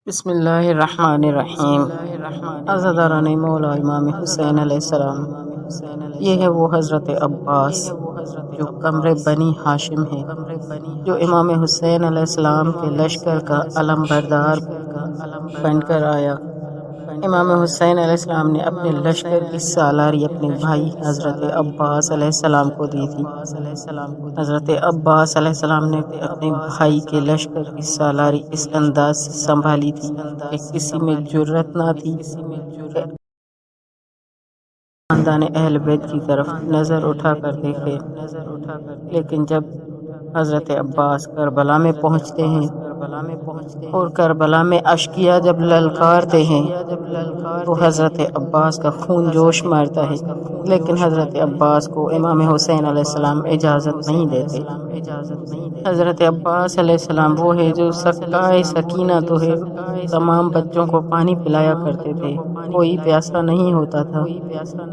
بسم اللہ الرحمن الرحیم۔ عزاداران مولا امام حسین علیہ السلام، یہ ہے وہ حضرت عباس جو قمر بنی ہاشم ہے، جو امام حسین علیہ السلام کے لشکر کا علم بردار بن کر آیا۔ امام حسین علیہ السلام نے اپنے لشکر کی سالاری اپنے بھائی حضرت عباس علیہ السلام کو دی تھی۔ حضرت عباس علیہ السلام نے اپنے بھائی کے لشکر کی سالاری اس انداز سے سنبھالی تھی کہ کسی میں جرأت نہ تھی کہ خاندان اہل بیت کی طرف نظر اٹھا کر دیکھے۔ لیکن جب حضرت عباس کربلا میں پہنچتے ہیں اور کربلا میں اشقیاء جب للکارتے ہیں تو حضرت عباس کا خون جوش مارتا ہے، لیکن حضرت عباس کو امام حسین علیہ السلام اجازت نہیں دیتے۔ حضرت عباس علیہ السلام وہ ہے جو سقائے سکینہ تو ہے، تمام بچوں کو پانی پلایا کرتے تھے، کوئی پیاسا نہیں ہوتا تھا۔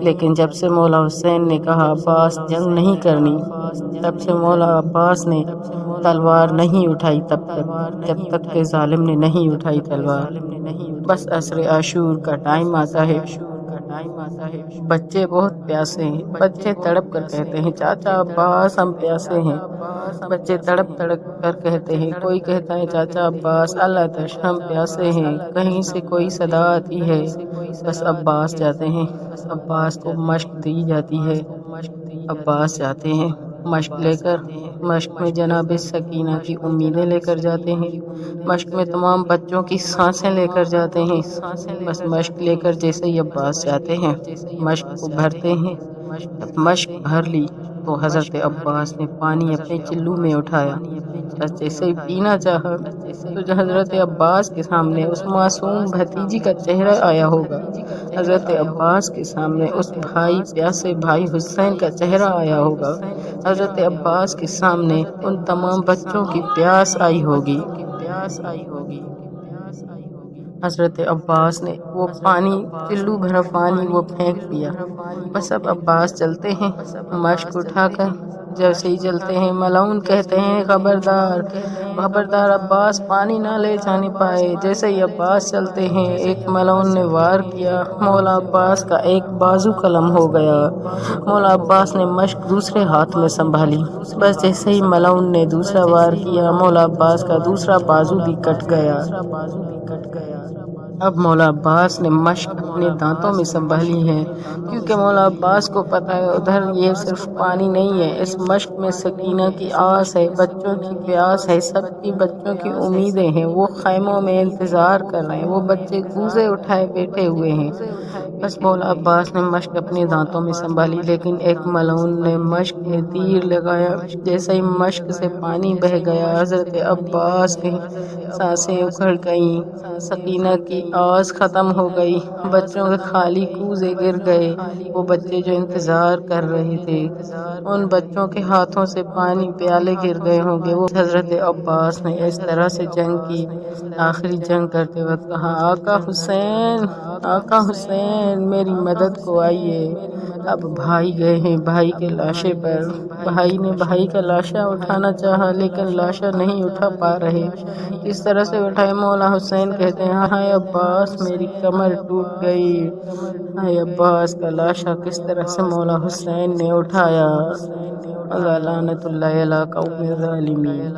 لیکن جب سے مولا حسین نے کہا عباس جنگ نہیں کرنی، تب سے مولا عباس نے تلوار نہیں اٹھائی جب تک کہ ظالم نے نہیں اٹھائی تلوار۔ بس عصر عاشور کا ٹائم آتا ہے، بچے بہت پیاسے ہیں، بچے تڑپ کر کہتے ہیں چاچا عباس ہم پیاسے ہیں۔ بچے تڑپ کر کہتے ہیں، کوئی کہتا ہے چاچا عباس اللہ تش ہم پیاسے ہیں، کہیں سے کوئی صدا آتی ہے۔ بس عباس جاتے ہیں، عباس کو مشق دی جاتی ہے، عباس جاتے ہیں مشق لے کر، مشق میں جناب سکینہ کی امیدیں لے کر جاتے ہیں، مشق میں تمام بچوں کی سانسیں لے کر جاتے ہیں۔ بس مشق لے کر جیسے ہی عباس جاتے ہیں، مشق کو بھرتے ہیں۔ جب مشق بھر لی تو حضرت عباس نے پانی اپنے چلو میں اٹھایا، بس جیسے ہی پینا چاہا تو حضرت عباس کے سامنے اس معصوم بھتیجی کا چہرہ آیا ہوگا، حضرت عباس کے سامنے اس بھائی پیاسے بھائی حسین کا چہرہ آیا ہوگا، حضرت عباس کے سامنے ان تمام بچوں کی پیاس آئی ہوگی۔ حضرت عباس نے وہ پانی چلو بھرا پانی وہ پھینک دیا۔ بس اب عباس چلتے ہیں مشق اٹھا کر، جیسے ہی چلتے ہیں ملعون کہتے ہیں خبردار خبردار عباس پانی نہ لے جانے پائے۔ جیسے ہی عباس چلتے ہیں ایک ملعون نے وار کیا، مولا عباس کا ایک بازو قلم ہو گیا۔ مولا عباس نے مشق دوسرے ہاتھ میں سنبھالی، بس جیسے ہی ملعون نے دوسرا وار کیا مولا عباس کا دوسرا بازو بھی کٹ گیا۔ اب مولا عباس نے مشق اپنے دانتوں میں سنبھالی ہے، کیونکہ مولا عباس کو پتہ ہے ادھر یہ صرف پانی نہیں ہے، اس مشق میں سکینہ کی آس ہے، بچوں کی پیاس ہے، سب کی بچوں کی امیدیں ہیں، وہ خیموں میں انتظار کر رہے ہیں، وہ بچے کوزے اٹھائے بیٹھے ہوئے ہیں۔ بس مولا عباس نے مشق اپنے دانتوں میں سنبھالی، لیکن ایک ملعون نے مشق میں تیر لگایا، جیسے ہی مشق سے پانی بہہ گیا حضرت عباس کی سانسیں اکھڑ گئیں، سکینہ کی آس ختم ہو گئی، بچوں کے خالی کوزے گر گئے۔ وہ بچے جو انتظار کر رہے تھے ان بچوں کے ہاتھوں سے پانی پیالے گر گئے ہوں گے۔ وہ حضرت عباس نے اس طرح سے جنگ کی، آخری جنگ کرتے وقت کہا آقا حسین میری مدد کو آئیے۔ اب بھائی گئے ہیں بھائی کے لاشے پر، بھائی نے بھائی کا لاشا اٹھانا چاہا لیکن لاشا نہیں اٹھا پا رہے، اس طرح سے اٹھائے۔ مولا حسین کہتے ہیں ہائے عباس میری کمر ٹوٹ گئی۔ ہائے عباس کا لاشا کس طرح سے مولا حسین نے اٹھایا۔ لعنت اللہ علی قوم الظالمین۔